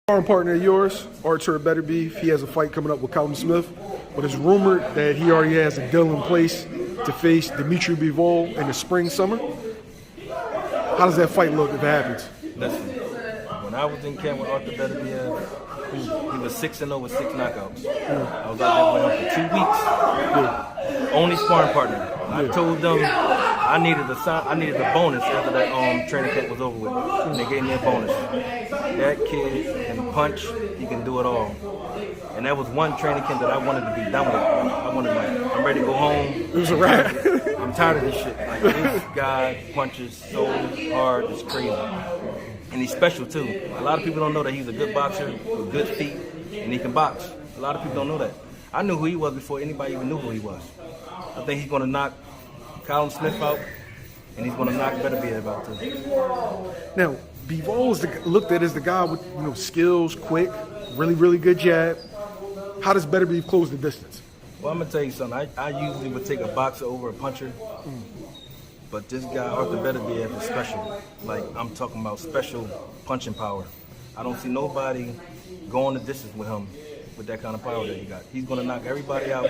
Sparring partner of yours, Artur Beterbiev, he has a fight coming up with Callum Smith, but it's rumored that he already has a deal in place to face Dmitry Bivol in the spring, summer. How does that fight look if it happens? Listen, when I was in camp with Artur Beterbiev, he was 6-0 with 6 knockouts. I was out there with him for 2 weeks. Yeah. Only sparring partner. I told them I needed a bonus after that training camp was over with. And they gave me a bonus. That kid can punch, he can do it all. And that was one training camp that I wanted to be done with. I'm ready to go home. It was a wrap. I'm tired of this shit. Like, this guy punches so hard, it's crazy. And he's special too. A lot of people don't know that he's a good boxer with good feet, and he can box. A lot of people don't know that. I knew who he was before anybody even knew who he was. I think he's gonna knock Callum Smith out, and he's gonna knock Beterbiev out too. Now, Bivol is looked at as the guy with skills, quick, really good jab. How does Beterbiev close the distance? Well, I'm gonna tell you something. I usually would take a boxer over a puncher, but this guy Artur Beterbiev is special. Like, I'm talking about special punching power. I don't see nobody going the distance with him with that kind of power that he got. He's gonna knock everybody out.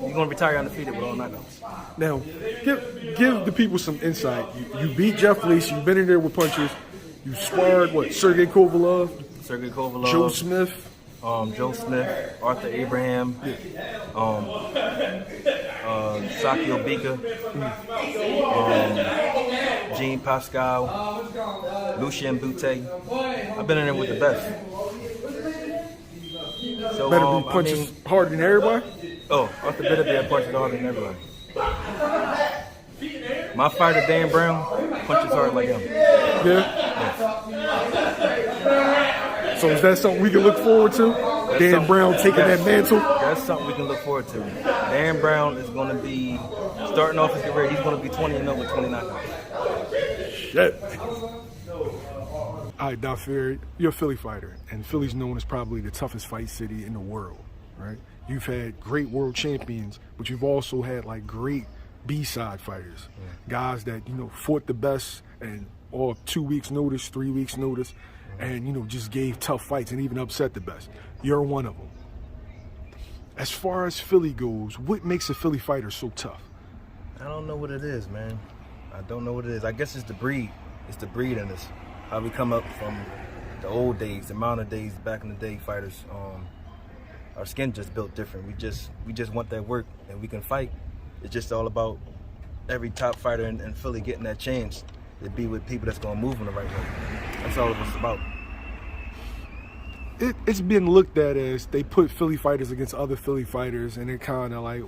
He's gonna retire undefeated with all knockouts. Now, give the people some insight. You beat Jeff Leese. You've been in there with punchers. You sparred Sergey Kovalev, Joe Smith, Arthur Abraham, Sakio Bika, Jean Pascal, Lucien Boutte. I've been in there with the best. So, Beterbiev punches harder than everybody? Arthur Beterbiev punches harder than everybody. My fighter, Dan Brown, punches hard like him. Yeah? So is that something we can look forward to? Dan Brown taking that mantle? That's something we can look forward to. Dan Brown is going to be, starting off his career, he's going to be 20-0 with 20 knockouts. Shit. All right, Dhafir, you're a Philly fighter, and Philly's known as probably the toughest fight city in the world, right? You've had great world champions, but you've also had like great B-side fighters, guys that fought the best and all 2 weeks notice, 3 weeks notice, and just gave tough fights and even upset the best. You're one of them. As far as Philly goes, what makes a Philly fighter so tough? I don't know what it is, man. I don't know what it is. I guess it's the breed. It's the breed in us. How we come up from the old days, the amount of days back in the day fighters. Our skin just built different. We just want that work, and we can fight. It's just all about every top fighter in Philly getting that chance to be with people that's gonna move in the right way. That's all it's about. It's been looked at as they put Philly fighters against other Philly fighters, and it kind of like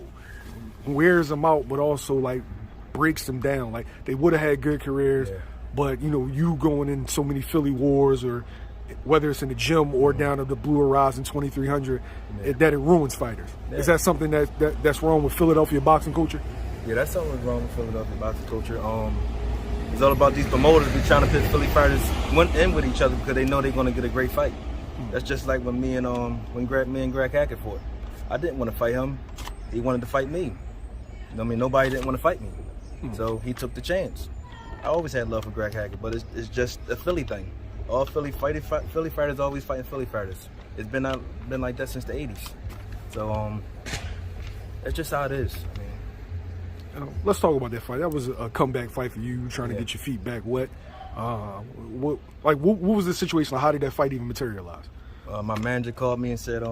wears them out, but also like breaks them down. Like, they would have had good careers, but you going in so many Philly wars, or whether it's in the gym or down at the Blue Horizon 2300, that it ruins fighters. Is that something that's wrong with Philadelphia boxing culture? Yeah, that's something that's wrong with Philadelphia boxing culture. It's all about these promoters be trying to pit Philly fighters in with each other because they know they're going to get a great fight. That's just like when me and Greg Hackett fought. I didn't want to fight him. He wanted to fight me. Nobody didn't want to fight me. So he took the chance. I always had love for Greg Hackett, but it's just a Philly thing. All Philly fighters always fighting Philly fighters. It's been like that since the 80s. So that's just how it is. Let's talk about that fight. That was a comeback fight for you, trying to get your feet back wet. What was the situation? How did that fight even materialize? My manager called me and said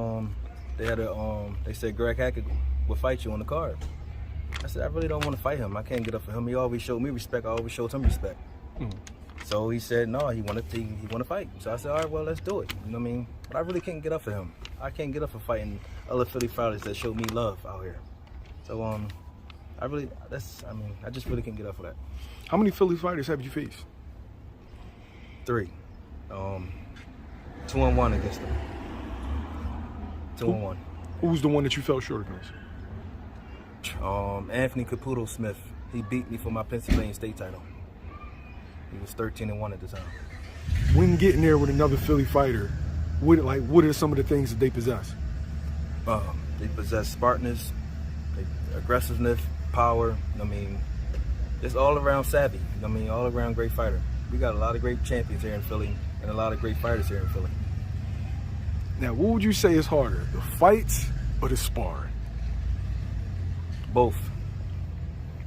they said Greg Hackett will fight you on the card. I said, I really don't want to fight him. I can't get up for him. He always showed me respect. I always showed him respect. So he said no, he wanted to fight. So I said, all right, well, let's do it. You know what I mean? But I really can't get up for him. I can't get up for fighting other Philly fighters that showed me love out here. So I just really can't get up for that. How many Philly fighters have you faced? 3. 2-1 against them. 2-1. Who was the one that you fell short against? Anthony Caputo Smith. He beat me for my Pennsylvania state title. He was 13-1 at the time. When getting there with another Philly fighter, what are some of the things that they possess? They possess smartness, aggressiveness, power. It's all around savvy. All around great fighter. We got a lot of great champions here in Philly and a lot of great fighters here in Philly. Now, what would you say is harder, the fights or the sparring? Both.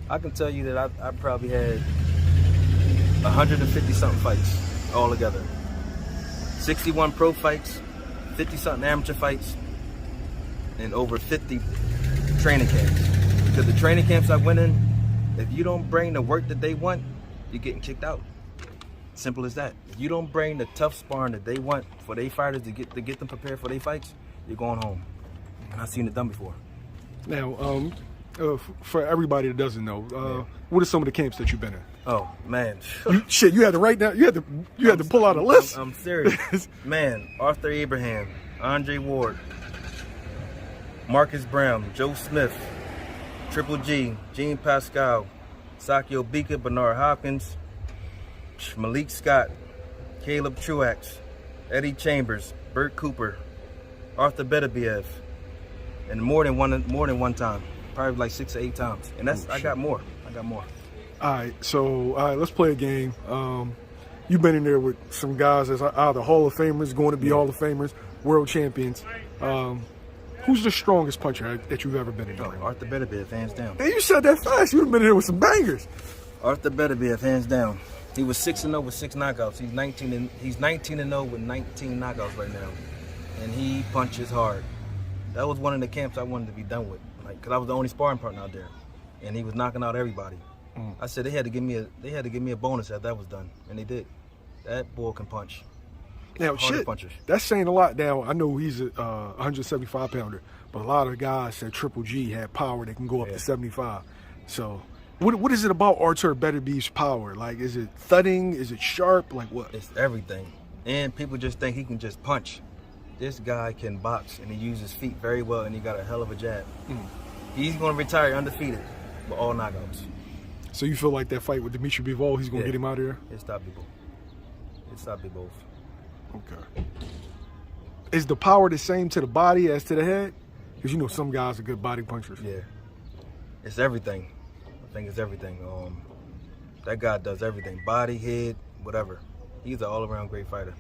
I can tell you that I probably had 150-something fights all together. 61 pro fights, 50-something amateur fights, and over 50 training camps. Because the training camps I went in, if you don't bring the work that they want, you're getting kicked out. Simple as that. If you don't bring the tough sparring that they want for their fighters to get them prepared for their fights, you're going home. And I've seen it done before. Now, for everybody that doesn't know, what are some of the camps that you've been in? Oh man, Shit, you had to write down. You had to pull out a list. I'm serious, man. Artur Abraham, Andre Ward, Marcus Brown, Joe Smith, Triple G, Gene Pascal, Sakio Bika, Bernard Hopkins, Malik Scott, Caleb Truax, Eddie Chambers, Bert Cooper, Artur Beterbiev, and more than one time, probably like 6 or 8 times. And that's I got more. All right, so let's play a game. You've been in there with some guys that's either Hall of Famers, going to be Hall of Famers, world champions. Who's the strongest puncher that you've ever been in? Artur Beterbiev, hands down. Hey, you said that fast. You've been in there with some bangers. Artur Beterbiev, hands down. He was 6-0 with 6 knockouts. He's 19-0 with 19 knockouts right now, and he punches hard. That was one of the camps I wanted to be done with, like, cause I was the only sparring partner out there, and he was knocking out everybody. I said they had to give me a bonus after that was done, and they did. That boy can punch. Now, shit, punchers. That's saying a lot. Now, I know he's a 175-pounder, but a lot of guys said Triple G had power that can go up to 75. So, what is it about Artur Beterbiev's power? Like, is it thudding? Is it sharp? Like what? It's everything. And people just think he can just punch. This guy can box, and he uses his feet very well, and he got a hell of a jab. He's going to retire undefeated with all knockouts. So you feel like that fight with Dmitry Bivol, he's going to get him out of there? It stopped me both. Okay. Is the power the same to the body as to the head? Because you know some guys are good body punchers. Yeah. It's everything. I think it's everything. That guy does everything. Body, head, whatever. He's an all-around great fighter.